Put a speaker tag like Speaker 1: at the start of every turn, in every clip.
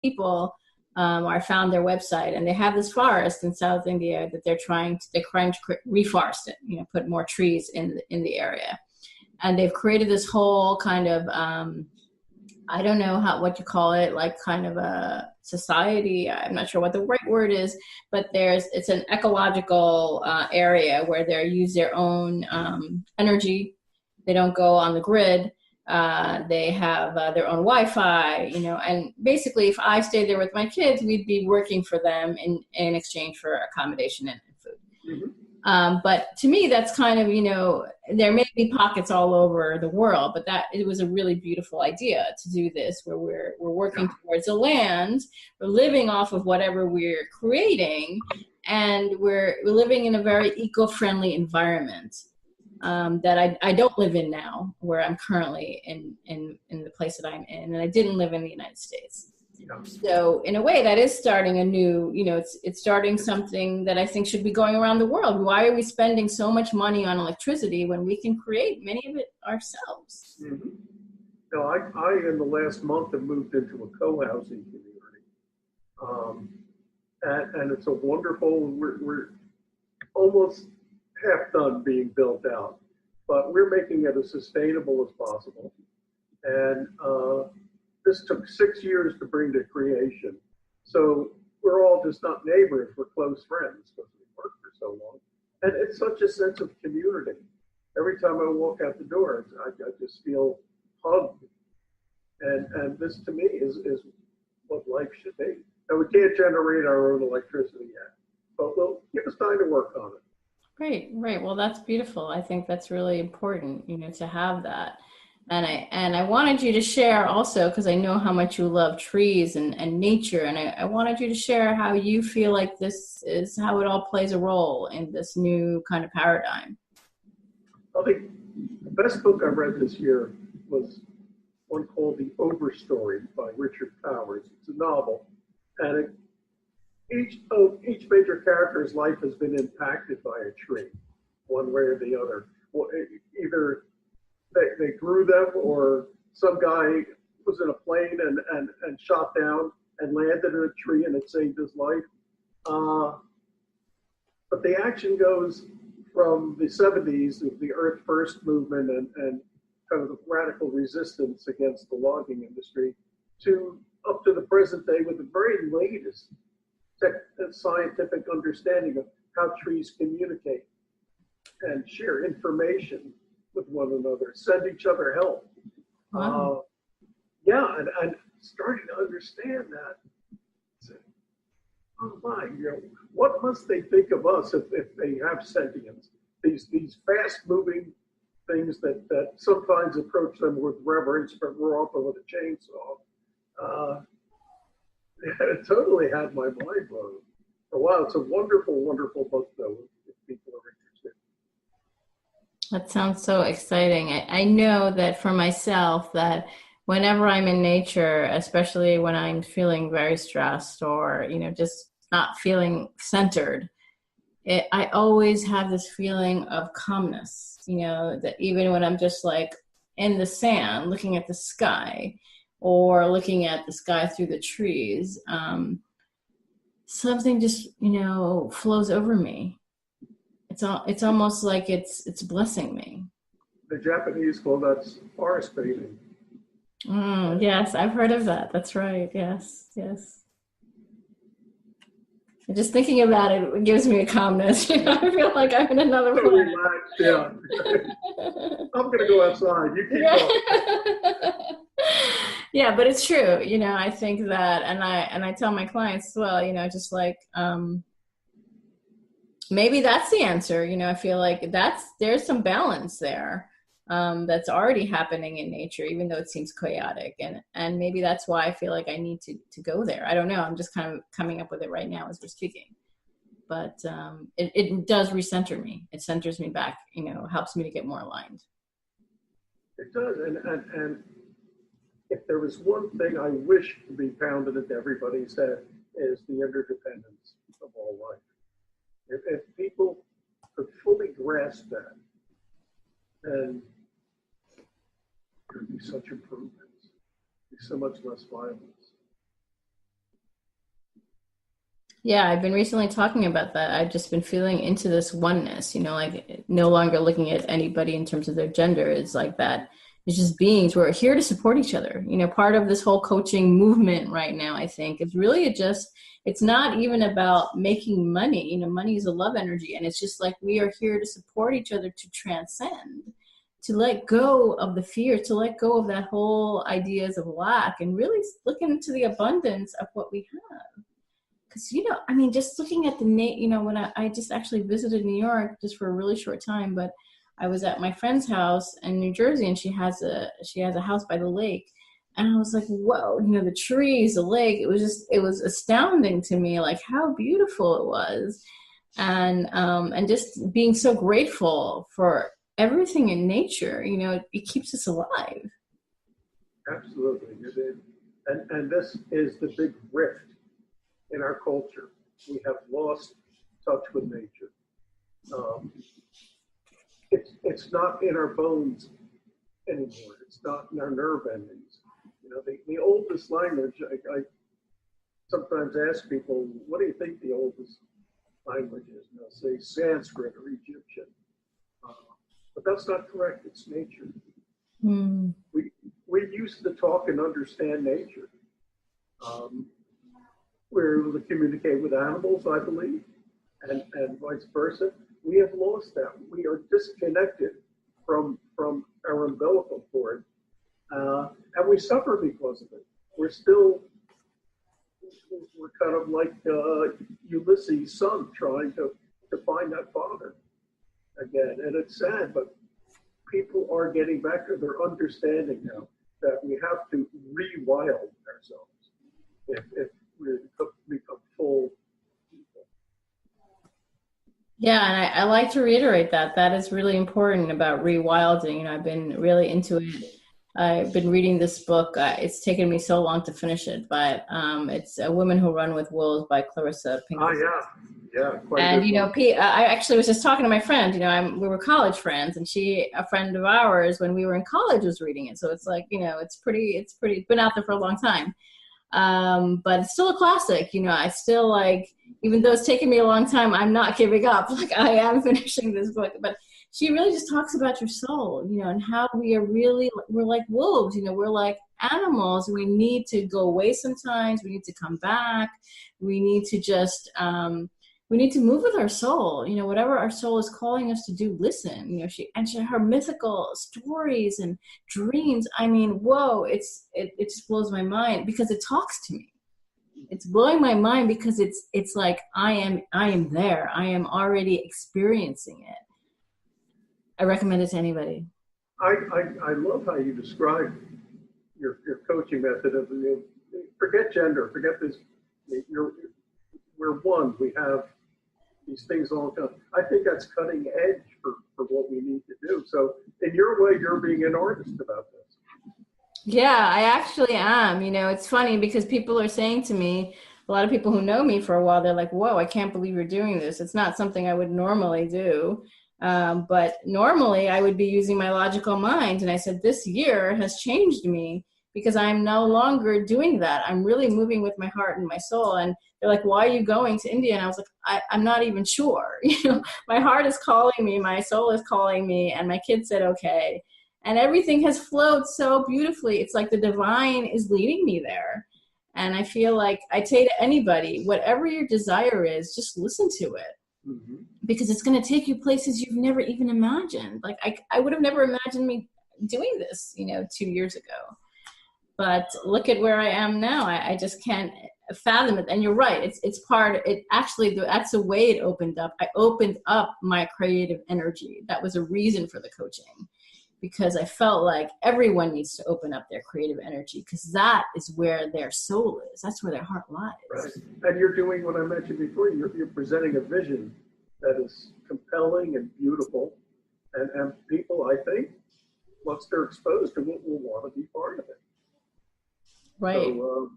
Speaker 1: people, I found their website, and they have this forest in South India that they're trying to reforest it, put more trees in the area. And they've created this whole kind of, I don't know what you call it, like kind of a society. I'm not sure what the right word is, but it's an ecological area where they use their own energy. They don't go on the grid. They have their own Wi-Fi, and basically if I stayed there with my kids, we'd be working for them in exchange for accommodation and food. Mm-hmm. But to me, that's kind of, there may be pockets all over the world, but it was a really beautiful idea to do this, where we're working towards the land, we're living off of whatever we're creating, and we're living in a very eco-friendly environment. That I don't live in now, where I'm currently in the place that I'm in, and I didn't live in the United States. Yeah. So in a way, that is starting a new, it's starting something that I think should be going around the world. Why are we spending so much money on electricity when we can create many of it ourselves?
Speaker 2: Mm-hmm. Now, I in the last month have moved into a co-housing community, and it's a wonderful. We're almost half done being built out, but we're making it as sustainable as possible. And this took 6 years to bring to creation. So we're all just not neighbors, we're close friends because we worked for so long. And it's such a sense of community. Every time I walk out the door, I just feel hugged. And this to me is what life should be. Now we can't generate our own electricity yet, but we'll give us time to work on it.
Speaker 1: Right. Well, that's beautiful. I think that's really important, to have that. And I wanted you to share also, because I know how much you love trees and nature, and I wanted you to share how you feel like this is how it all plays a role in this new kind of paradigm.
Speaker 2: I think the best book I read this year was one called The Overstory by Richard Powers. It's a novel, and each major character's life has been impacted by a tree, one way or the other. Well, either they grew them, or some guy was in a plane and shot down and landed in a tree and it saved his life. But the action goes from the 70s, the Earth First movement and kind of the radical resistance against the logging industry, to up to the present day with the very latest scientific understanding of how trees communicate and share information with one another, send each other help.
Speaker 1: Wow.
Speaker 2: And starting to understand that. Say, oh my, what must they think of us if they have sentience? These fast-moving things that sometimes approach them with reverence, but we're often with a chainsaw. It totally had my mind blown. Wow, it's a wonderful, wonderful book, though, if people are interested.
Speaker 1: That sounds so exciting. I know that for myself, that whenever I'm in nature, especially when I'm feeling very stressed or, just not feeling centered, I always have this feeling of calmness, that even when I'm just like in the sand, looking at the sky, or looking at the sky through the trees, something just, flows over me. It's almost like it's blessing me.
Speaker 2: The Japanese call that forest bathing.
Speaker 1: Yes, I've heard of that. That's right. Yes. And just thinking about it gives me a calmness. I feel like I'm in another
Speaker 2: place. Relaxed, yeah. I'm going to go outside. You keep going.
Speaker 1: Yeah, but it's true. I think that, and I tell my clients as well, just like, maybe that's the answer. I feel like there's some balance there, that's already happening in nature, even though it seems chaotic. And maybe that's why I feel like I need to go there. I don't know. I'm just kind of coming up with it right now as we're speaking. But it does recenter me. It centers me back, helps me to get more aligned.
Speaker 2: It does. And if there was one thing I wish to be pounded into everybody's head, is the interdependence of all life. If people could fully grasp that, then there would be such improvements, be so much less violence.
Speaker 1: Yeah, I've been recently talking about that. I've just been feeling into this oneness, like no longer looking at anybody in terms of their gender. It's like that. It's just beings. We're here to support each other. Part of this whole coaching movement right now, I think, is really it's not even about making money. Money is a love energy. And it's just like we are here to support each other to transcend, to let go of the fear, to let go of that whole ideas of lack and really look into the abundance of what we have. Because, just looking at when I just actually visited New York just for a really short time, but I was at my friend's house in New Jersey, and she has a house by the lake. And I was like, whoa, the trees, the lake, it was astounding to me, like how beautiful it was. And just being so grateful for everything in nature, it keeps us alive.
Speaker 2: Absolutely. And this is the big rift in our culture. We have lost touch with nature. It's not in our bones anymore. It's not in our nerve endings. The oldest language, I sometimes ask people, what do you think the oldest language is? And they'll say Sanskrit or Egyptian. But that's not correct. It's nature.
Speaker 1: Mm.
Speaker 2: We used to talk and understand nature. We're able to communicate with animals, I believe, and vice versa. We have lost that. We are disconnected from our umbilical cord, and we suffer because of it. We're kind of like Ulysses' son trying to find that father again. And it's sad, but people are getting back to their understanding now that we have to rewild ourselves if we become full people.
Speaker 1: Yeah, and I like to reiterate that. That is really important about rewilding. I've been really into it. I've been reading this book. It's taken me so long to finish it, but it's A Women Who Run with Wolves by Clarissa Pinkola.
Speaker 2: Oh, yeah. Quite
Speaker 1: and, I actually was just talking to my friend, we were college friends, and a friend of ours when we were in college was reading it. So it's like, it's been out there for a long time. But it's still a classic. I still like, even though it's taken me a long time, I'm not giving up. Like I am finishing this book, but she really just talks about your soul, and how we're like wolves, we're like animals. We need to go away sometimes. We need to come back. We need to just, we need to move with our soul, whatever our soul is calling us to do, listen, her mythical stories and dreams. I mean, whoa, it just blows my mind because it talks to me. It's blowing my mind because it's like, I am there. I am already experiencing it. I recommend it to anybody.
Speaker 2: I love how you describe your coaching method of, forget gender, forget this, we're one, we have these things all the time. I think that's cutting edge for what we need to do. So in your way, you're being an artist about this.
Speaker 1: Yeah, I actually am. It's funny because people are saying to me, a lot of people who know me for a while, they're like, whoa, I can't believe you're doing this. It's not something I would normally do. But normally I would be using my logical mind. And I said, this year has changed me because I'm no longer doing that. I'm really moving with my heart and my soul. And they're like, why are you going to India? And I was like, I'm not even sure. My heart is calling me, my soul is calling me, and my kid said, okay. And everything has flowed so beautifully. It's like the divine is leading me there. And I feel like I say to anybody, whatever your desire is, just listen to it. Mm-hmm. Because it's going to take you places you've never even imagined. Like I would have never imagined me doing this, 2 years ago. But look at where I am now. I just can't fathom it. And you're right. It's part. It actually, that's the way it opened up. I opened up my creative energy. That was a reason for the coaching, because I felt like everyone needs to open up their creative energy, because that is where their soul is. That's where their heart lies.
Speaker 2: Right. And you're doing what I mentioned before. You're presenting a vision that is compelling and beautiful. And people, I think, once they're exposed to it, will want to be part of it.
Speaker 1: Right.
Speaker 2: So,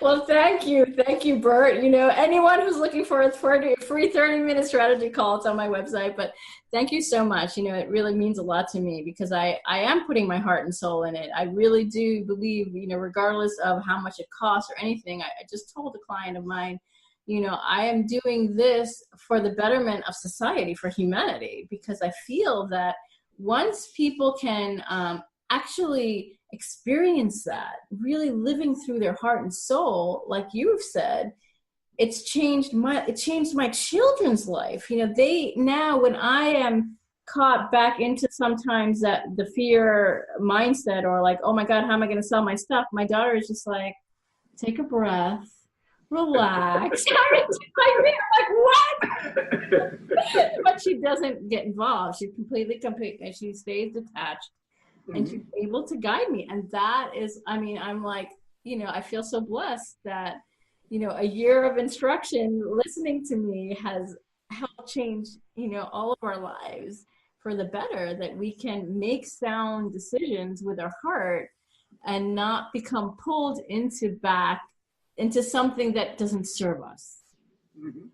Speaker 1: well, thank you, Burt. Anyone who's looking for free 30-minute strategy call. It's on my website. But thank you so much. You know, it really means a lot to me because I am putting my heart and soul in it. I really do believe, you know, regardless of how much it costs or anything, I just told a client of mine, you know, I am doing this for the betterment of society, for humanity, because I feel that once people can actually experience that, really living through their heart and soul, like you've said, it changed my children's life. You know, they now, when I am caught back into sometimes that the fear mindset or like, oh my God, how am I going to sell my stuff? My daughter is just like, take a breath, relax. I'm like, what? But she doesn't get involved. She's completely, and she stays detached. And she's able to guide me. And that is, I mean, I'm like, you know, I feel so blessed that, you know, a year of instruction listening to me has helped change, you know, all of our lives for the better, that we can make sound decisions with our heart and not become pulled into something that doesn't serve us.
Speaker 2: Mm-hmm.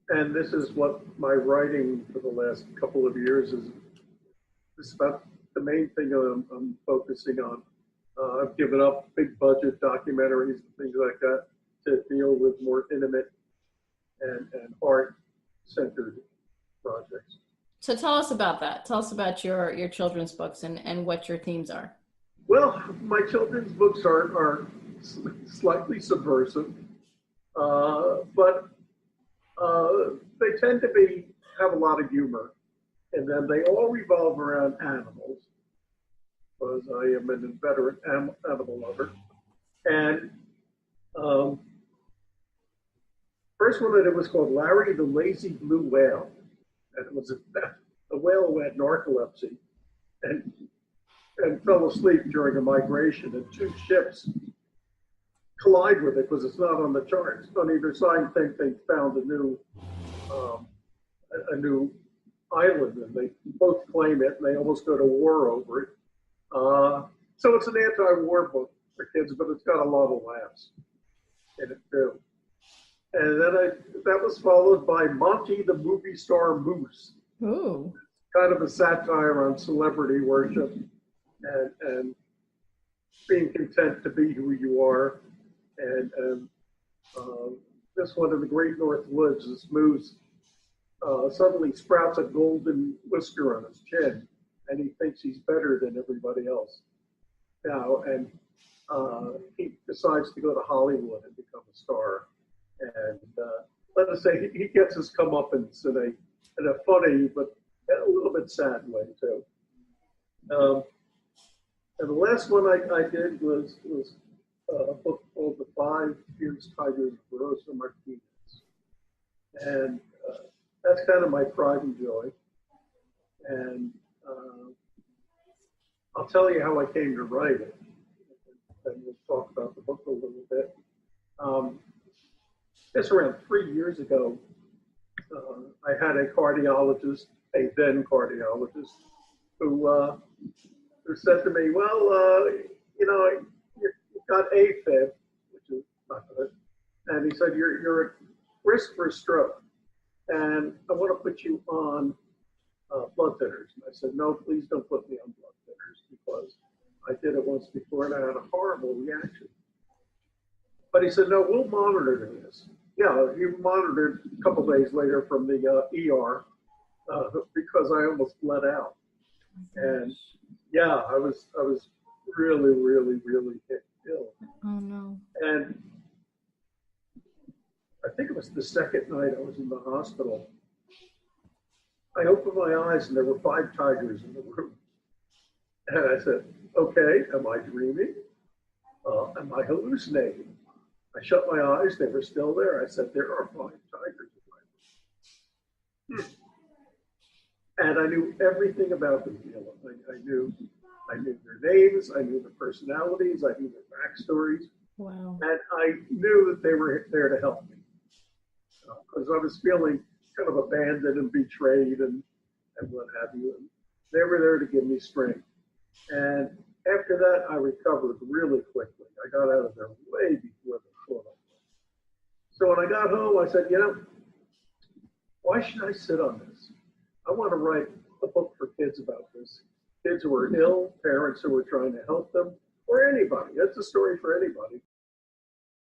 Speaker 2: And this is what my writing for the last couple of years is about. The main thing I'm focusing on. I've given up big budget documentaries and things like that to deal with more intimate and heart-centered projects.
Speaker 1: So tell us about that. Tell us about your children's books and what your themes are.
Speaker 2: Well, my children's books are slightly subversive, but they tend to have a lot of humor. And then they all revolve around animals, because I am an inveterate animal lover. And first one I did was called Larry the Lazy Blue Whale. And it was a whale who had narcolepsy and fell asleep during a migration, and two ships collide with it because it's not on the charts. On either side, think they found a new island, and they both claim it, and they almost go to war over it. So it's an anti-war book for kids, but it's got a lot of laughs in it too. And then that was followed by Monty the Movie Star Moose.
Speaker 1: Ooh.
Speaker 2: Kind of a satire on celebrity worship and being content to be who you are. And this one in the Great North Woods, this moose suddenly sprouts a golden whisker on his chin, and he thinks he's better than everybody else now, and he decides to go to Hollywood and become a star. And let us say he gets his comeuppance in a funny but a little bit sad way too. And the last one I did was a book called The 5 Fierce Tigers of ROSA MARTINEZ, and that's kind of my pride and joy. And I'll tell you how I came to write it, and we'll talk about the book a little bit. Just around 3 years ago, I had a cardiologist, a then cardiologist, who said to me, well, you know, you've got AFib, which is not good. And he said, you're at risk for a stroke, and I want to put you on blood thinners. And I said, no, please don't put me on blood thinners, because I did it once before and I had a horrible reaction. But he said, no, we'll monitor this. Yeah, he monitored a couple days later from the ER because I almost bled out. And yeah, I was really, really, really ill.
Speaker 1: Oh no.
Speaker 2: And I think it was the second night I was in the hospital. I opened my eyes and there were 5 tigers in the room. And I said, okay, am I dreaming? Am I hallucinating? I shut my eyes, they were still there. I said, there are 5 tigers in my room. And I knew everything about them, Gila. I knew their names, I knew their personalities, I knew their backstories.
Speaker 1: Wow.
Speaker 2: And I knew that they were there to help me. Because I was feeling kind of abandoned and betrayed and what have you. And they were there to give me strength. And after that, I recovered really quickly. I got out of there way before the thought. So when I got home, I said, you know, why should I sit on this? I want to write a book for kids about this. Kids who are ill, parents who are trying to help them, or anybody. That's a story for anybody.